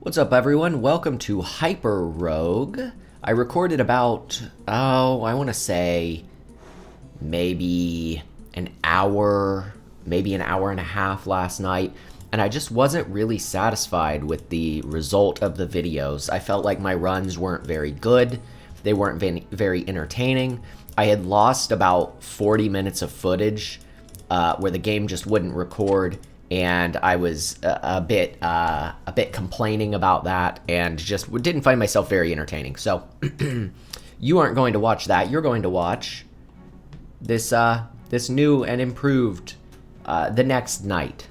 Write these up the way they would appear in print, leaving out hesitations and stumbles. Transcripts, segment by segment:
What's up, everyone? Welcome to HyperRogue. I recorded about, I want to say maybe an hour, maybe an hour and a half last night, and I just wasn't really satisfied with the result of the videos. I felt like my runs weren't very good. They weren't very entertaining. I had lost about 40 minutes of footage where the game just wouldn't record, and I was a bit complaining about that, and just didn't find myself very entertaining. So you aren't going to watch that. You're going to watch this this new and improved The Next Night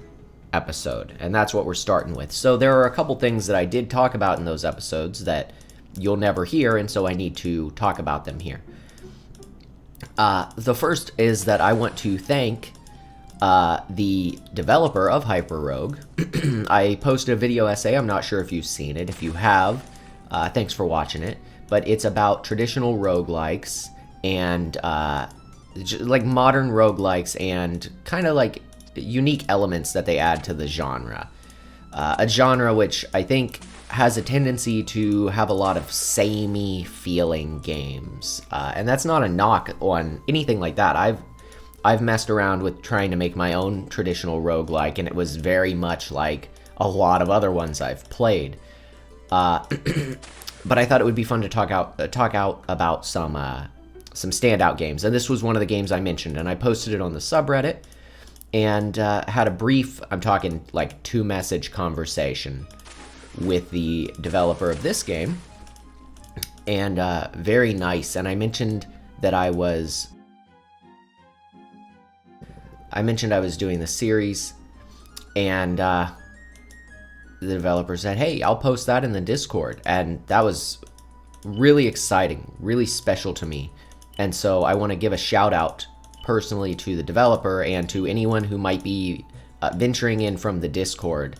episode, and that's what we're starting with. So there are a couple things that I did talk about in those episodes that you'll never hear, and so I need to talk about them here. The first is that I want to thank the developer of HyperRogue. I posted a video essay. I'm not sure if you've seen it. If you have, thanks for watching it. But it's about traditional roguelikes and like modern roguelikes and kind of like unique elements that they add to the genre. A genre which I think has a tendency to have a lot of samey feeling games. And that's not a knock on anything like that. I've messed around with trying to make my own traditional roguelike, and it was very much like a lot of other ones I've played. But I thought it would be fun to talk out about some standout games, and this was one of the games I mentioned, and I posted it on the subreddit, and had a brief, I'm talking like 2-message conversation with the developer of this game, and very nice. And I mentioned that I was doing the series, and the developer said, hey, I'll post that in the Discord, and that was really exciting, really special to me. And so I want to give a shout out personally to the developer and to anyone who might be venturing in from the Discord.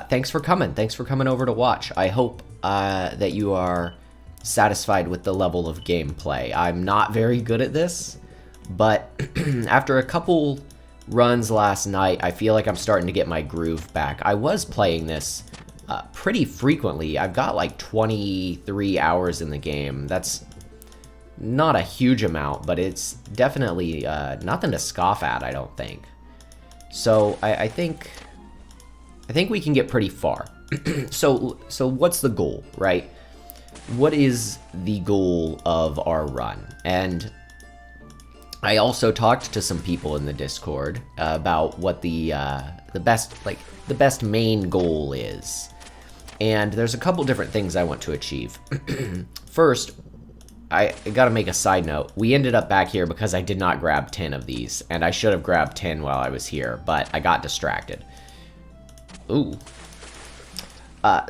Thanks for coming over to watch. I hope that you are satisfied with the level of gameplay. I'm not very good at this, but after a couple runs last night, I feel like I'm starting to get my groove back. I was playing this pretty frequently. I've got like 23 hours in the game. That's not a huge amount, but it's definitely nothing to scoff at, I don't think. So I think we can get pretty far. So what's the goal, right? What is the goal of our run? And I also talked to some people in the Discord about what the best main goal is. And there's a couple different things I want to achieve. First, I gotta make a side note. We ended up back here because I did not grab 10 of these, and I should have grabbed 10 while I was here, but I got distracted. Ooh.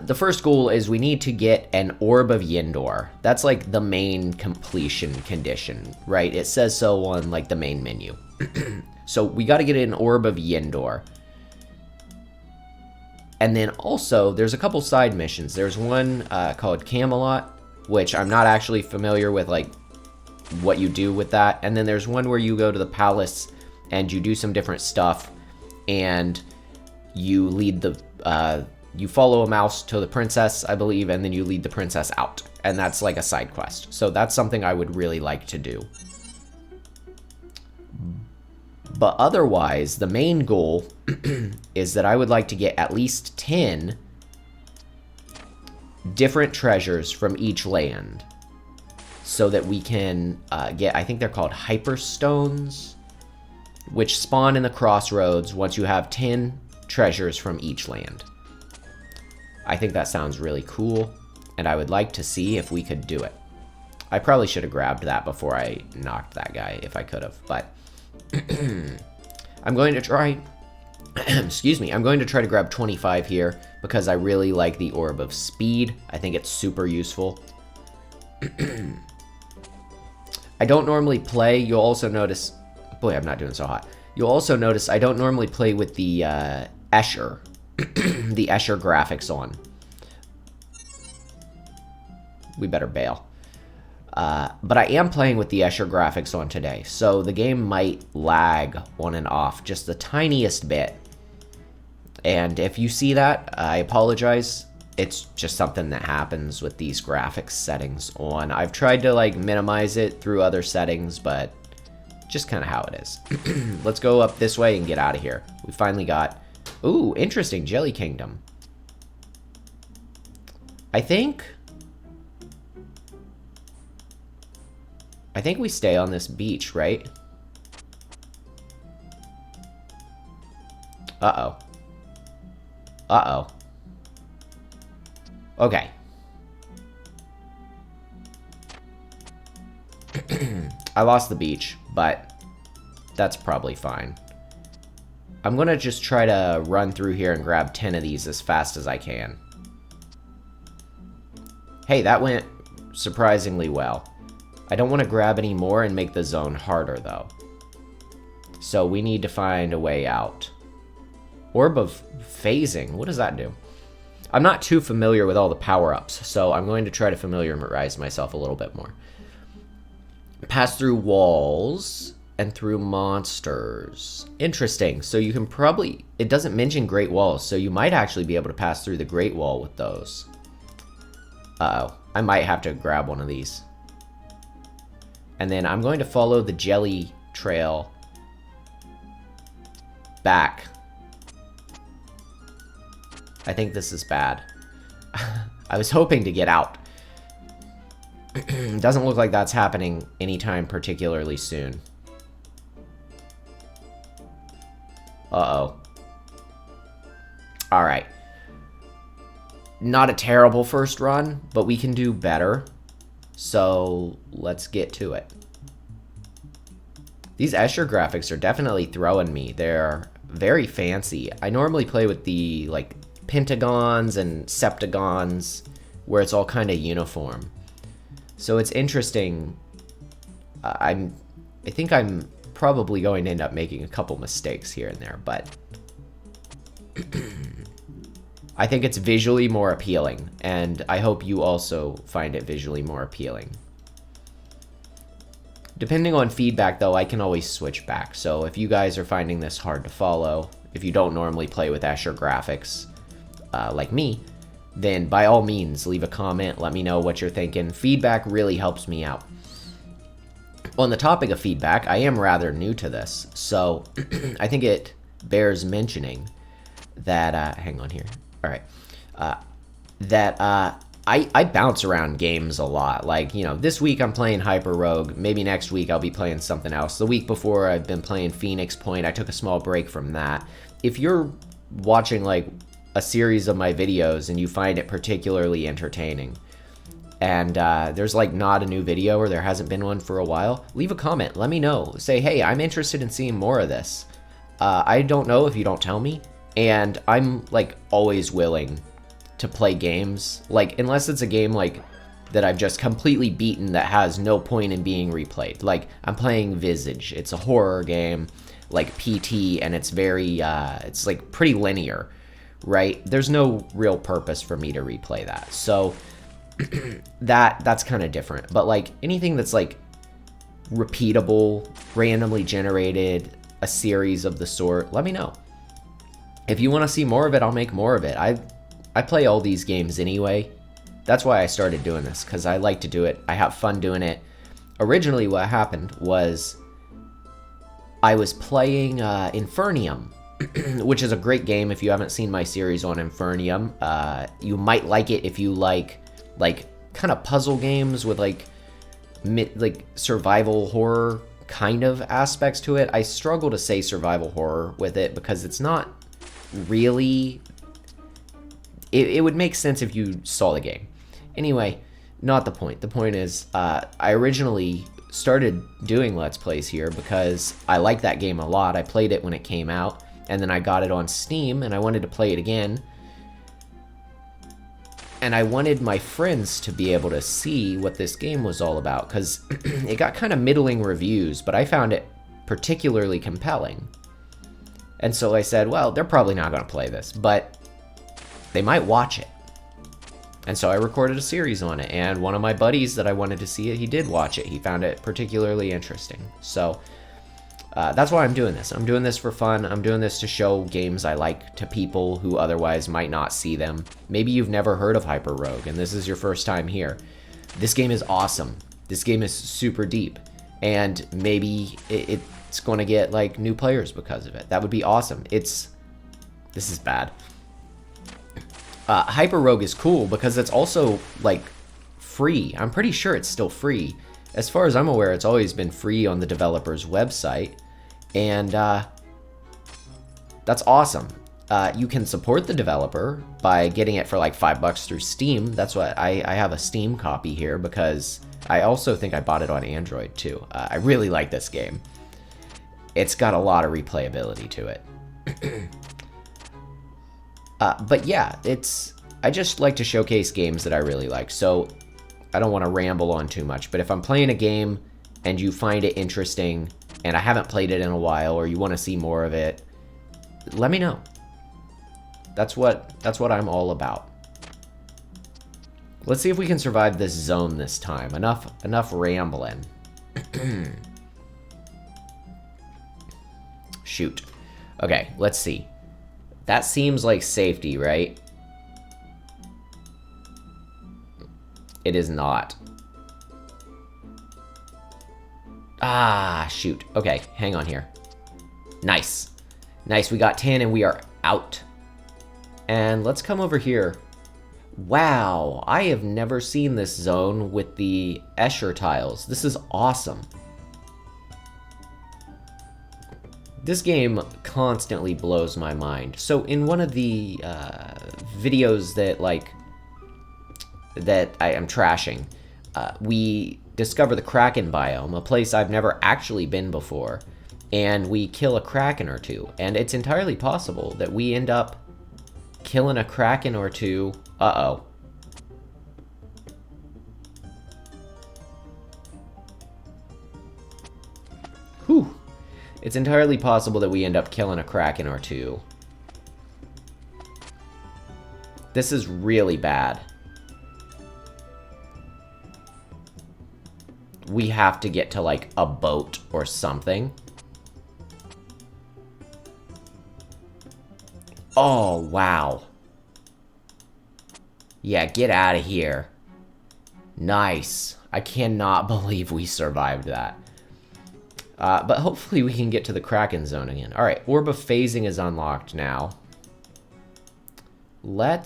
The first goal is we need to get an Orb of Yendor. That's like the main completion condition, right? It says so on like the main menu. So we got to get an Orb of Yendor. And then also there's a couple side missions. There's one called Camelot, which I'm not actually familiar with like what you do with that. And then there's one where you go to the palace and you do some different stuff, and you lead the you follow a mouse to the princess, I believe, and then you lead the princess out. And that's like a side quest. So that's something I would really like to do. But otherwise, the main goal is that I would like to get at least 10 different treasures from each land, so that we can get, I think they're called Hyperstones, which spawn in the crossroads once you have 10 treasures from each land. I think that sounds really cool, and I would like to see if we could do it. I probably should have grabbed that before I knocked that guy, if I could have, but I'm going to try, excuse me, I'm going to try to grab 25 here, because I really like the Orb of Speed. I think it's super useful. I don't normally play, you'll also notice, boy, I'm not doing so hot. You'll also notice I don't normally play with the Escher, the Escher graphics on. We better bail. But I am playing with the Escher graphics on today, so the game might lag on and off just the tiniest bit. And if you see that, I apologize. it's just something that happens with these graphics settings on. I've tried to like minimize it through other settings, but just kind of how it is. Let's go up this way and get out of here. We finally got, ooh, interesting, Jelly Kingdom. I think we stay on this beach, right? Uh-oh. Uh-oh. Okay. I lost the beach, but that's probably fine. I'm gonna just try to run through here and grab 10 of these as fast as I can. Hey, that went surprisingly well. I don't want to grab any more and make the zone harder, though. So we need to find a way out. Orb of Phasing, what does that do? I'm not too familiar with all the power-ups, so I'm going to try to familiarize myself a little bit more. Pass through walls and through monsters. Interesting. So you can probably... It doesn't mention Great Walls, so you might actually be able to pass through the Great Wall with those. Uh-oh. I might have to grab one of these. And then I'm going to follow the jelly trail back. I think this is bad. I was hoping to get out. Doesn't look like that's happening anytime particularly soon. Uh-oh. Alright. Not a terrible first run, but we can do better. So, let's get to it. These Escher graphics are definitely throwing me. They're very fancy. I normally play with the, like, pentagons and septagons, where it's all kind of uniform. So it's interesting. I think I'm probably going to end up making a couple mistakes here and there, but I think it's visually more appealing, and I hope you also find it visually more appealing. Depending on feedback, though, I can always switch back. So if you guys are finding this hard to follow, if you don't normally play with Escher graphics, like me, then by all means, leave a comment, let me know what you're thinking. Feedback really helps me out. On the topic of feedback, I am rather new to this, so I think it bears mentioning that, hang on here, alright, I bounce around games a lot. Like, you know, this week I'm playing HyperRogue, maybe next week I'll be playing something else. The week before I've been playing Phoenix Point, I took a small break from that. If you're watching, like, a series of my videos and you find it particularly entertaining, and there's like not a new video or there hasn't been one for a while, leave a comment, let me know. Say, hey, I'm interested in seeing more of this. I don't know if you don't tell me, and I'm like always willing to play games, like unless it's a game like that I've just completely beaten that has no point in being replayed. Like I'm playing Visage, it's a horror game like PT, and it's very it's like pretty linear, right? There's no real purpose for me to replay that. So that's kind of different. But like anything that's like repeatable, randomly generated, a series of the sort, let me know. If you want to see more of it, I'll make more of it. I play all these games anyway. That's why I started doing this, because I like to do it. I have fun doing it. Originally what happened was I was playing Infernium, which is a great game. If you haven't seen my series on Infernium, you might like it if you like kind of puzzle games with like survival horror kind of aspects to it. I struggle to say survival horror with it because it's not really... It would make sense if you saw the game. Anyway, not the point. The point is, I originally started doing Let's Plays here because I liked that game a lot. I played it when it came out, and then I got it on Steam, and I wanted to play it again. And I wanted my friends to be able to see what this game was all about, because it got kind of middling reviews, but I found it particularly compelling. And so I said, well, they're probably not going to play this, but they might watch it. And so I recorded a series on it, and one of my buddies that I wanted to see it, he did watch it. He found it particularly interesting. So That's why I'm doing this. I'm doing this for fun. I'm doing this to show games I like to people who otherwise might not see them. Maybe you've never heard of HyperRogue, and this is your first time here. This game is awesome. This game is super deep, and maybe it's going to get like new players because of it. That would be awesome. This is bad. HyperRogue is cool because it's also like free. I'm pretty sure it's still free. As far as I'm aware, it's always been free on the developer's website, and that's awesome. You can support the developer by getting it for like $5 through Steam. That's what I have a Steam copy here because I also think I bought it on Android too. I really like this game. It's got a lot of replayability to it. But yeah, I just like to showcase games that I really like. So I don't want to ramble on too much, but if I'm playing a game and you find it interesting and I haven't played it in a while, or you want to see more of it, let me know. That's what I'm all about. Let's see if we can survive this zone this time. Enough rambling. Shoot. Okay, let's see. That seems like safety, right? It is not. Ah, shoot. Okay, hang on here. Nice. Nice, we got 10 and we are out. And let's come over here. Wow, I have never seen this zone with the Escher tiles. This is awesome. This game constantly blows my mind. So in one of the videos that I am trashing, we discover the Kraken biome, a place I've never actually been before, and we kill a Kraken or two. And it's entirely possible that we end up killing a Kraken or two. Uh-oh. Whew. It's entirely possible that we end up killing a Kraken or two. This is really bad. We have to get to, like, a boat or something. Oh, wow. Yeah, get out of here. Nice. I cannot believe we survived that. But hopefully we can get to the Kraken zone again. Alright, Orb of Phasing is unlocked now. While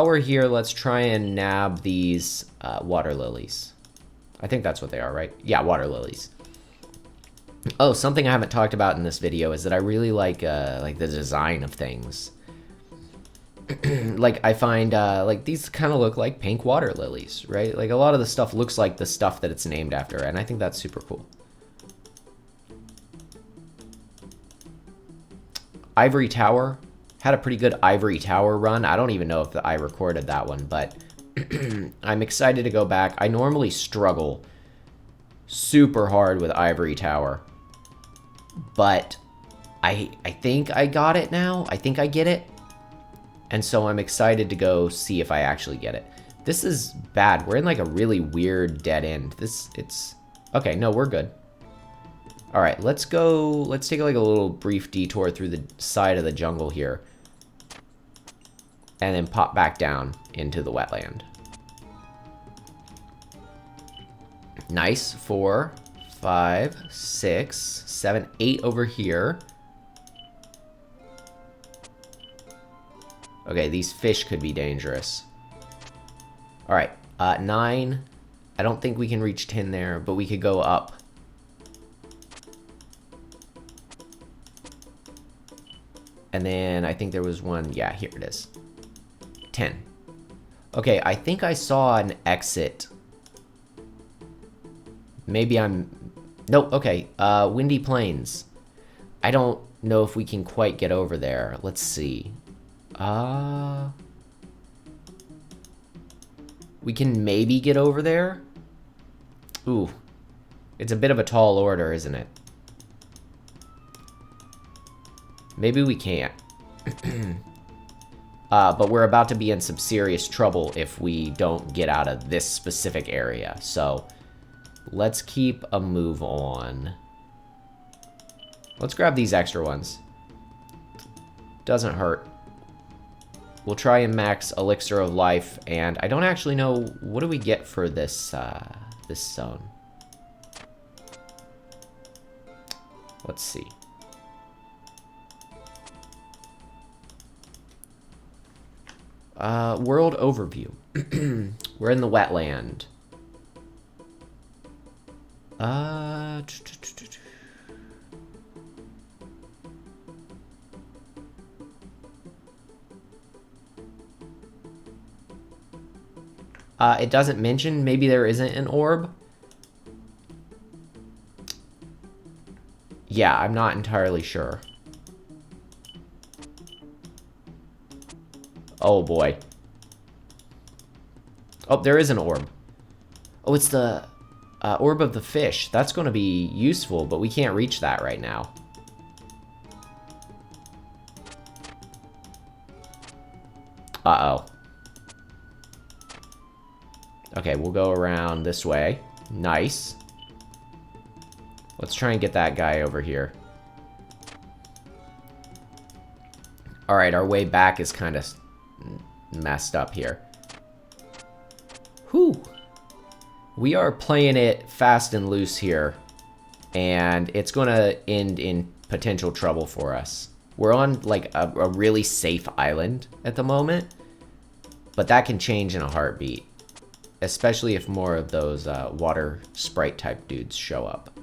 we're here, let's try and nab these water lilies. I think that's what they are, right? Yeah, water lilies. Oh, something I haven't talked about in this video is that I really like the design of things. Like, I find, like, these kind of look like pink water lilies, right? Like, a lot of the stuff looks like the stuff that it's named after, and I think that's super cool. Ivory Tower. Had a pretty good Ivory Tower run. I don't even know if I recorded that one, but I'm excited to go back. I normally struggle super hard with Ivory Tower, but I think I got it now. I think I get it. And so I'm excited to go see if I actually get it. This is bad. We're in like a really weird dead end. Okay, no, we're good. All right, let's take like a little brief detour through the side of the jungle here. And then pop back down into the wetland. Nice. 4, 5, 6, 7, 8 over here. Okay, these fish could be dangerous. Alright, 9. I don't think we can reach 10 there, but we could go up. And then I think there was one. Yeah, here it is. 10. Okay, I think I saw an exit. Maybe I'm... Nope, okay. Windy Plains. I don't know if we can quite get over there. Let's see. We can maybe get over there? Ooh. It's a bit of a tall order, isn't it? Maybe we can't. But we're about to be in some serious trouble if we don't get out of this specific area. So, let's keep a move on. Let's grab these extra ones. Doesn't hurt. We'll try and max Elixir of Life, and I don't actually know, what do we get for this, this zone? Let's see. World overview. We're in the wetland. It doesn't mention, maybe there isn't an orb. Yeah, I'm not entirely sure. Oh boy. Oh, there is an orb. Oh, it's the orb of the fish. That's going to be useful, but we can't reach that right now. Uh-oh. Okay, we'll go around this way. Nice. Let's try and get that guy over here. Alright, our way back is kind of messed up here. Whew. We are playing it fast and loose here. And it's going to end in potential trouble for us. We're on, like, a really safe island at the moment. But that can change in a heartbeat. Especially if more of those water sprite type dudes show up.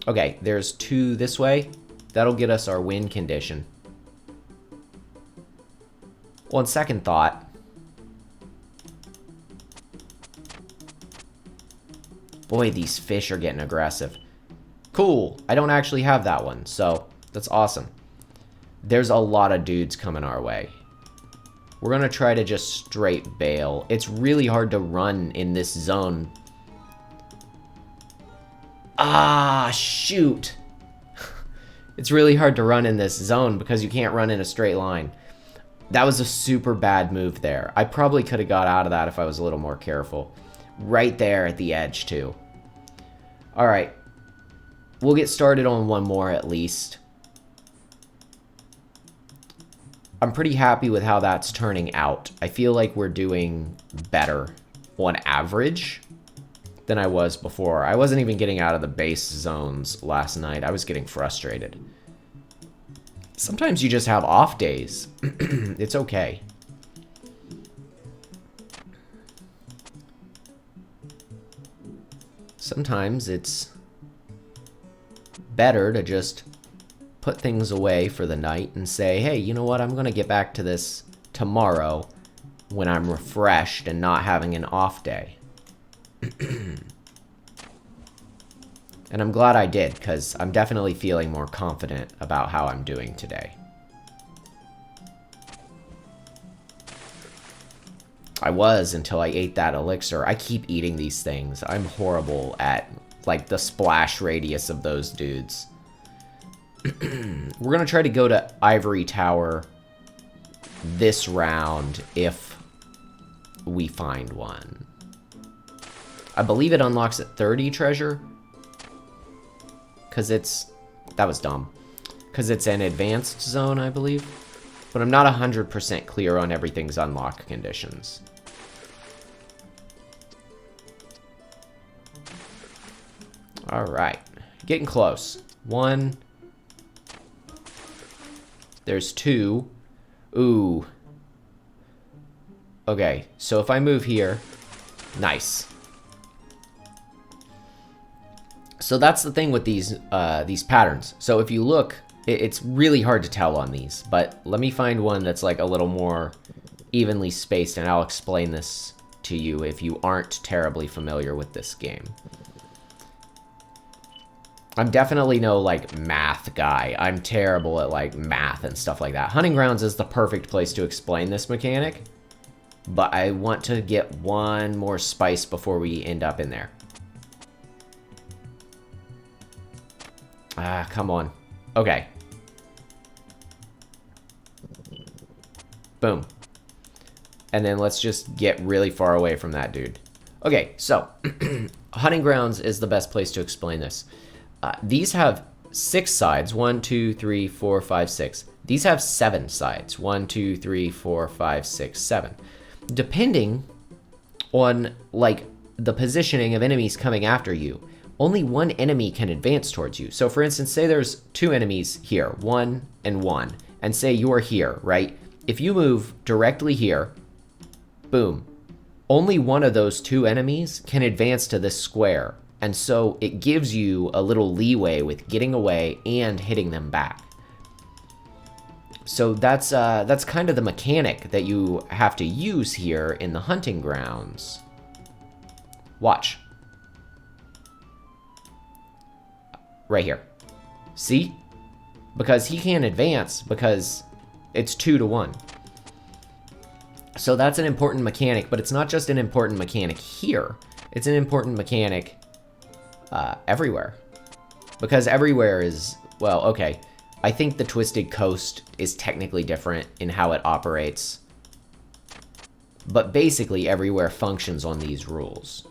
Okay, there's 2 this way. That'll get us our win condition. Well, on second thought, boy, these fish are getting aggressive. Cool, I don't actually have that one, so that's awesome. There's a lot of dudes coming our way. We're gonna try to just straight bail. It's really hard to run in this zone. Ah, shoot. It's really hard to run in this zone because you can't run in a straight line. That was a super bad move there. I probably could have got out of that if I was a little more careful. Right there at the edge, too. Alright. We'll get started on one more at least. I'm pretty happy with how that's turning out. I feel like we're doing better on average than I was before. I wasn't even getting out of the base zones last night. I was getting frustrated. Sometimes you just have off days. It's okay. Sometimes it's better to just put things away for the night and say, hey, you know what? I'm going to get back to this tomorrow when I'm refreshed and not having an off day. And I'm glad I did, because I'm definitely feeling more confident about how I'm doing today. I was until I ate that elixir. I keep eating these things. I'm horrible at, like, the splash radius of those dudes. We're going to try to go to Ivory Tower this round if we find one. I believe it unlocks at 30 treasure. Because it's... That was dumb. Because it's an advanced zone, I believe. But I'm not 100% clear on everything's unlock conditions. Alright. Getting close. 1... There's 2. Ooh. Okay, so if I move here... Nice. So that's the thing with these patterns. So if you look, it's really hard to tell on these. But let me find one that's like a little more evenly spaced, and I'll explain this to you if you aren't terribly familiar with this game. I'm definitely no, like, math guy. I'm terrible at, like, math and stuff like that. Hunting Grounds is the perfect place to explain this mechanic. But I want to get one more spice before we end up in there. Ah, come on. Okay. Boom. And then let's just get really far away from that dude. Okay, so Hunting Grounds is the best place to explain this. These have 6 sides. 1, 2, 3, 4, 5, 6. These have 7 sides. 1, 2, 3, 4, 5, 6, 7. Depending on, like, the positioning of enemies coming after you, only one enemy can advance towards you. So, for instance, say there's 2 enemies here, 1 and 1, and say you're here, right? If you move directly here, boom, only one of those 2 enemies can advance to this square. And so it gives you a little leeway with getting away and hitting them back. So that's kind of the mechanic that you have to use here in the hunting grounds. Watch. Right here. See? Because he can't advance because it's 2 to 1. So that's an important mechanic, but it's not just an important mechanic here. It's an important mechanic everywhere. Because everywhere is, well, okay. I think the Twisted Coast is technically different in how it operates. But basically everywhere functions on these rules.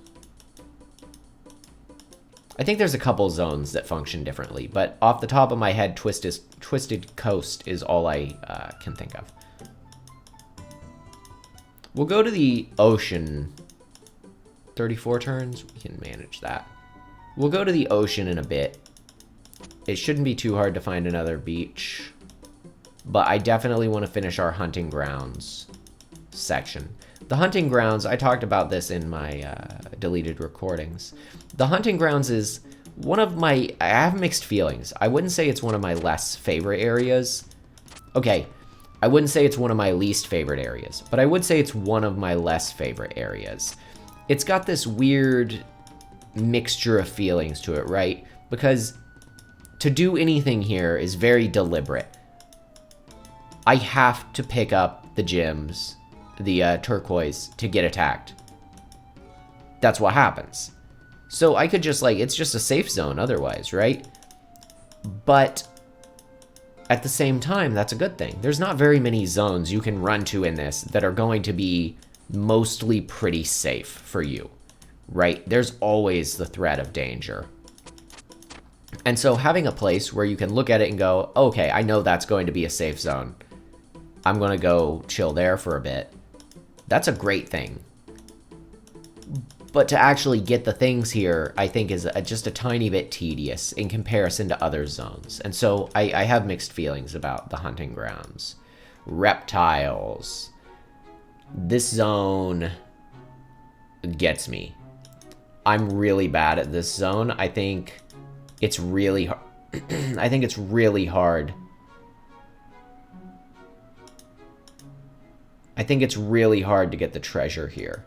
I think there's a couple zones that function differently, but off the top of my head, Twisted Coast is all I can think of. We'll go to the ocean. 34 turns? We can manage that. We'll go to the ocean in a bit. It shouldn't be too hard to find another beach. But I definitely want to finish our hunting grounds section. The hunting grounds, I talked about this in my deleted recordings. The hunting grounds is one of my... I have mixed feelings. I wouldn't say it's one of my less favorite areas. Okay, I wouldn't say it's one of my least favorite areas, but I would say it's one of my less favorite areas. It's got this weird mixture of feelings to it, right? Because to do anything here is very deliberate. I have to pick up the gems, the turquoise, to get attacked. That's what happens. So I could just, like, it's just a safe zone otherwise, right? But at the same time, that's a good thing. There's not very many zones you can run to in this that are going to be mostly pretty safe for you, right? There's always the threat of danger. And so having a place where you can look at it and go, okay, I know that's going to be a safe zone. I'm going to go chill there for a bit. That's a great thing. But to actually get the things here, I think is just a tiny bit tedious in comparison to other zones. And so I have mixed feelings about the hunting grounds. Reptiles. This zone gets me. I'm really bad at this zone. I think it's really hard. I think it's really hard. I think it's really hard to get the treasure here.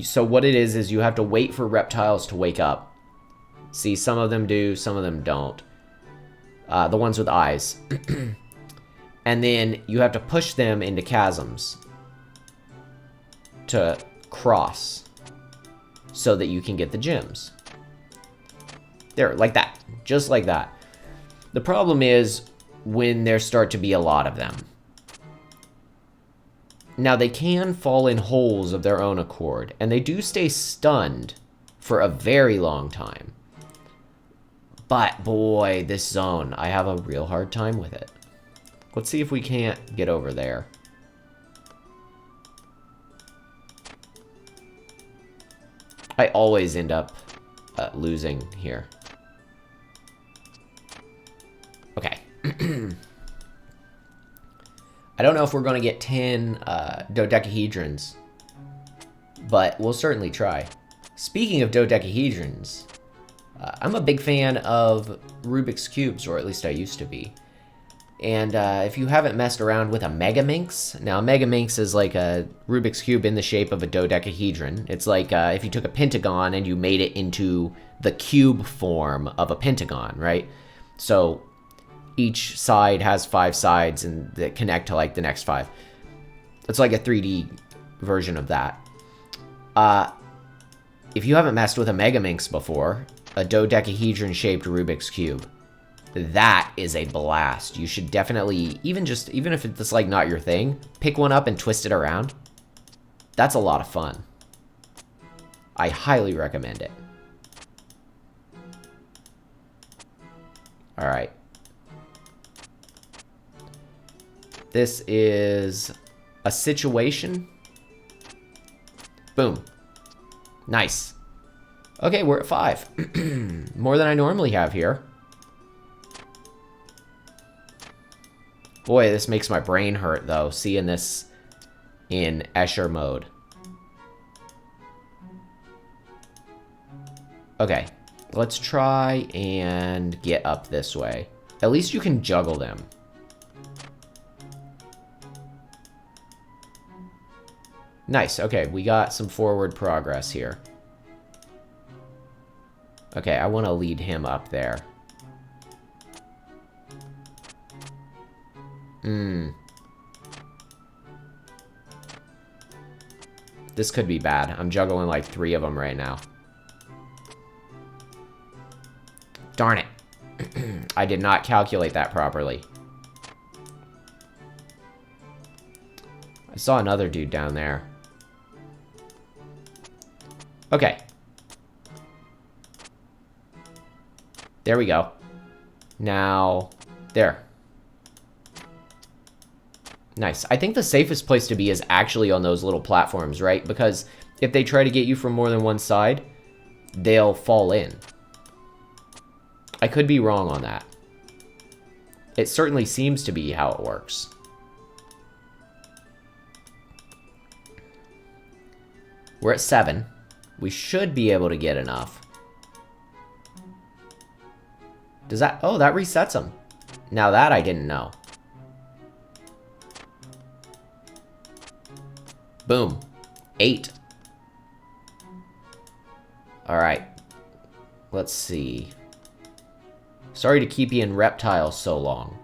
So what it is you have to wait for reptiles to wake up. See, some of them do, some of them don't. The ones with eyes. And then you have to push them into chasms to cross so that you can get the gems. There, like that. Just like that. The problem is when there start to be a lot of them. Now, they can fall in holes of their own accord, and they do stay stunned for a very long time. But, boy, this zone, I have a real hard time with it. Let's see if we can't get over there. I always end up losing here. Okay. I don't know if we're going to get 10 dodecahedrons, but we'll certainly try. Speaking of dodecahedrons, I'm a big fan of Rubik's Cubes, or at least I used to be. And if you haven't messed around with a Megaminx, now a Megaminx is like a Rubik's Cube in the shape of a dodecahedron. It's like if you took a pentagon and you made it into the cube form of a pentagon, right? So each side has 5 sides and that connect to like the next 5. It's like a 3D version of that. If you haven't messed with a Megaminx before, a dodecahedron-shaped Rubik's Cube, that is a blast. You should definitely, even if it's like not your thing, pick one up and twist it around. That's a lot of fun. I highly recommend it. All right. This is a situation. Boom. Nice. Okay, we're at 5. More than I normally have here. Boy, this makes my brain hurt, though, seeing this in Escher mode. Okay, let's try and get up this way. At least you can juggle them. Nice, okay, we got some forward progress here. Okay, I want to lead him up there. This could be bad. I'm juggling like 3 of them right now. Darn it. I did not calculate that properly. I saw another dude down there. Okay. There we go. Now, there. Nice. I think the safest place to be is actually on those little platforms, right? Because if they try to get you from more than one side, they'll fall in. I could be wrong on that. It certainly seems to be how it works. We're at 7. We should be able to get enough. Does that... Oh, that resets them. Now that I didn't know. Boom. 8. Alright. Let's see. Sorry to keep you in reptiles so long.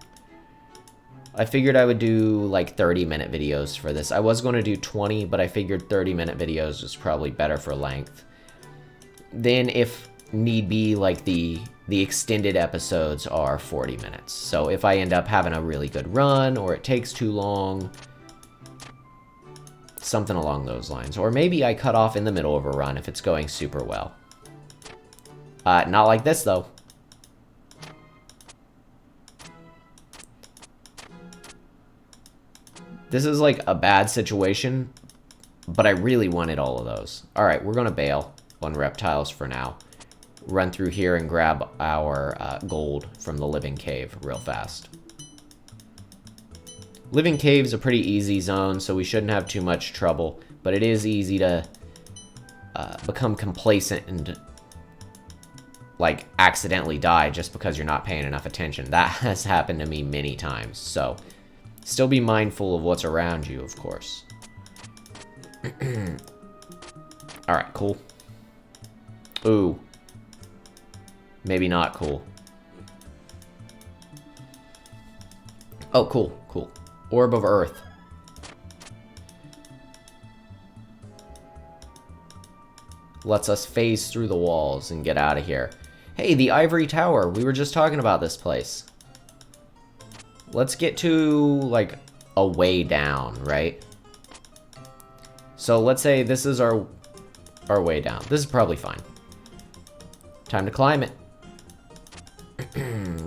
I figured I would do like 30-minute videos for this. I was going to do 20, but I figured 30-minute videos was probably better for length. Then if need be, like the extended episodes are 40 minutes. So if I end up having a really good run or it takes too long, something along those lines. Or maybe I cut off in the middle of a run if it's going super well. Not like this though. This is like a bad situation, but I really wanted all of those. All right, we're gonna bail on reptiles for now. Run through here and grab our gold from the living cave real fast. Living cave's a pretty easy zone, so we shouldn't have too much trouble, but it is easy to become complacent and like accidentally die just because you're not paying enough attention. That has happened to me many times, so still be mindful of what's around you, of course. Alright, cool. Ooh. Maybe not cool. Oh, cool, cool. Orb of Earth. Lets us phase through the walls and get out of here. Hey, the Ivory Tower. We were just talking about this place. Let's get to, like, a way down, right? So let's say this is our way down. This is probably fine. Time to climb it.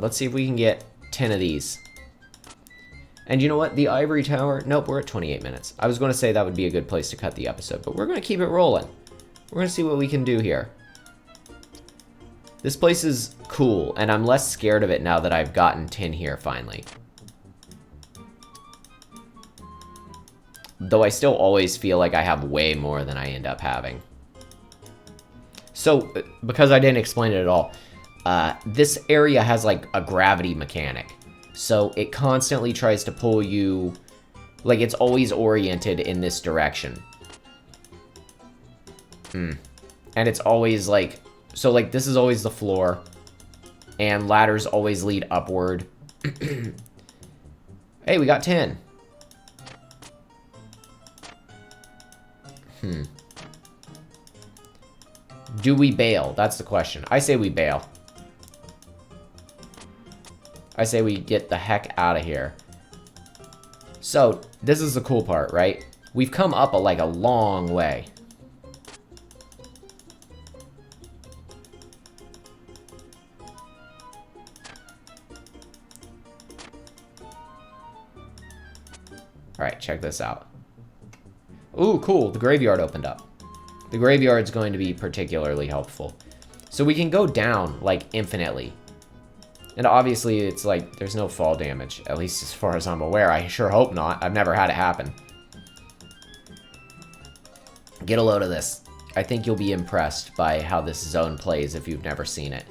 Let's see if we can get 10 of these. And you know what? The Ivory Tower... Nope, we're at 28 minutes. I was going to say that would be a good place to cut the episode, but we're going to keep it rolling. We're going to see what we can do here. This place is cool, and I'm less scared of it now that I've gotten 10 here, finally. Though I still always feel like I have way more than I end up having. So, because I didn't explain it at all, this area has like a gravity mechanic. So it constantly tries to pull you, like it's always oriented in this direction. And it's always like, so like this is always the floor, and ladders always lead upward. Hey, we got 10. Do we bail? That's the question. I say we bail. I say we get the heck out of here. So, this is the cool part, right? We've come up like a long way. Alright, check this out. Ooh, cool. The graveyard opened up. The graveyard's going to be particularly helpful. So we can go down, like, infinitely. And obviously, it's like, there's no fall damage. At least as far as I'm aware. I sure hope not. I've never had it happen. Get a load of this. I think you'll be impressed by how this zone plays if you've never seen it.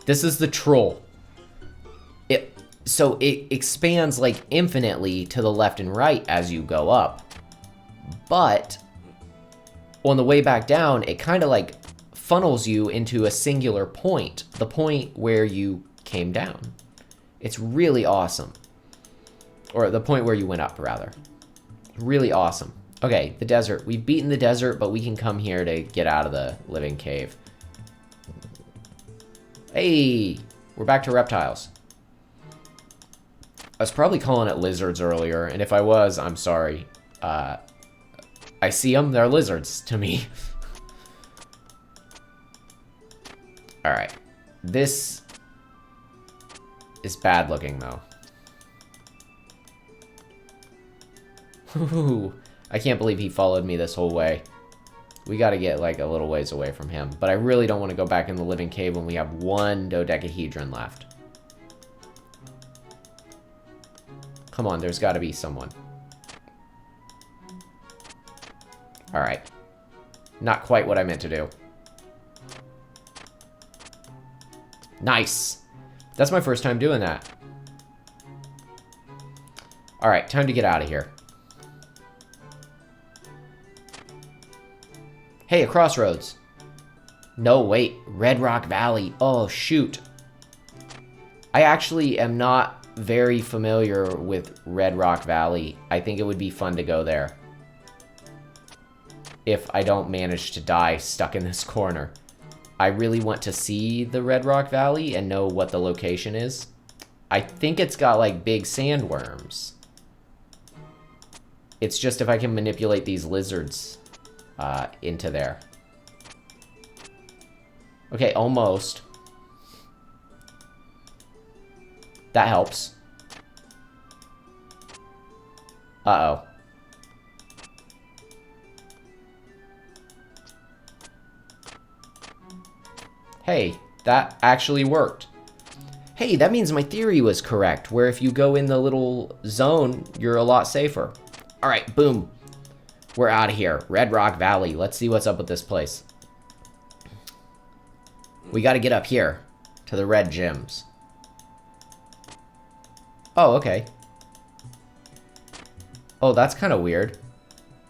This is the troll. So it expands, like, infinitely to the left and right as you go up. But on the way back down, it kind of, like, funnels you into a singular point. The point where you came down. It's really awesome. Or the point where you went up, rather. Really awesome. Okay, the desert. We've beaten the desert, but we can come here to get out of the living cave. Hey! We're back to reptiles. I was probably calling it lizards earlier, and if I was, I'm sorry. I see them, they're lizards to me. Alright. This is bad looking, though. Ooh, I can't believe he followed me this whole way. We gotta get, like, a little ways away from him. But I really don't want to go back in the living cave when we have one dodecahedron left. Come on, there's gotta be someone. Alright. Not quite what I meant to do. Nice! That's my first time doing that. Alright, time to get out of here. Hey, a crossroads. No, wait. Red Rock Valley. Oh, shoot. I actually am not very familiar with Red Rock Valley. I think it would be fun to go there. If I don't manage to die stuck in this corner. I really want to see the Red Rock Valley and know what the location is. I think it's got, like, big sandworms. It's just if I can manipulate these lizards into there. Okay, almost. That helps. Uh-oh. Hey, that actually worked. Hey, that means my theory was correct, where if you go in the little zone, you're a lot safer. Alright, boom. We're out of here. Red Rock Valley. Let's see what's up with this place. We gotta get up here to the red gems. Oh, okay. Oh, that's kind of weird.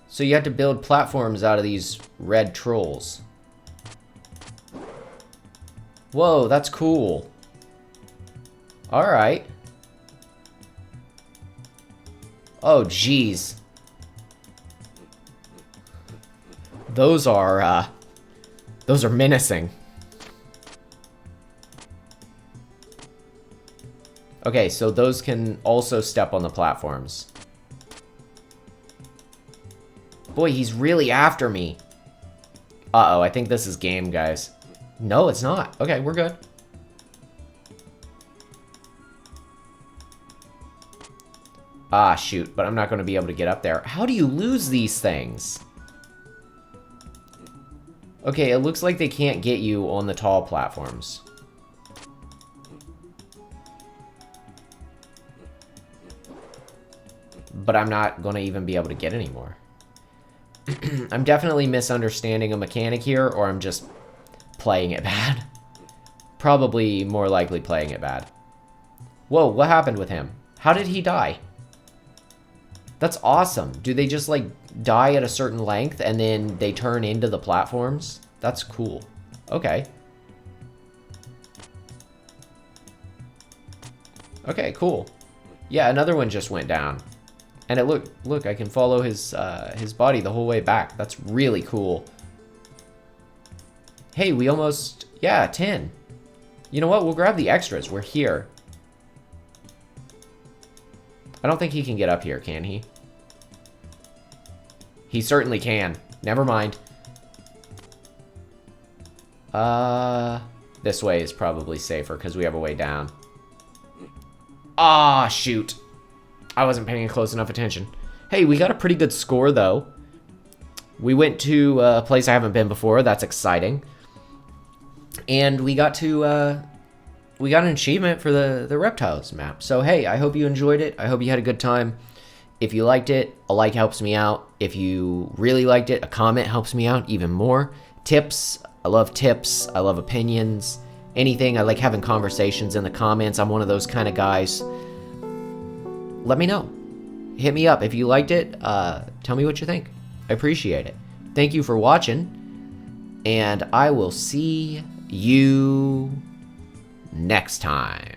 So you have to build platforms out of these red trolls. Whoa, that's cool. Alright. Oh, jeez. Those are menacing. Okay, so those can also step on the platforms. Boy, he's really after me. Uh-oh, I think this is game, guys. No, it's not. Okay, we're good. Ah, shoot, but I'm not going to be able to get up there. How do you lose these things? Okay, it looks like they can't get you on the tall platforms. But I'm not going to even be able to get any more. I'm definitely misunderstanding a mechanic here, or I'm just playing it bad. Probably more likely playing it bad. Whoa, what happened with him? How did he die? That's awesome. Do they just, like, die at a certain length and then they turn into the platforms? That's cool. Okay. Okay, cool. Yeah, another one just went down. And it look, I can follow his body the whole way back. That's really cool. Hey, we almost, yeah, 10. You know what? We'll grab the extras. We're here. I don't think he can get up here, can he? He certainly can. Never mind. This way is probably safer because we have a way down. Ah, shoot. I wasn't paying close enough attention. Hey, we got a pretty good score, though. We went to a place I haven't been before. That's exciting. And we got to, we got an achievement for the reptiles map. So, hey, I hope you enjoyed it. I hope you had a good time. If you liked it, a like helps me out. If you really liked it, a comment helps me out even more. Tips, I love tips. I love opinions. Anything, I like having conversations in the comments. I'm one of those kind of guys. Let me know. Hit me up if you liked it. Tell me what you think. I appreciate it. Thank you for watching, and I will see you next time.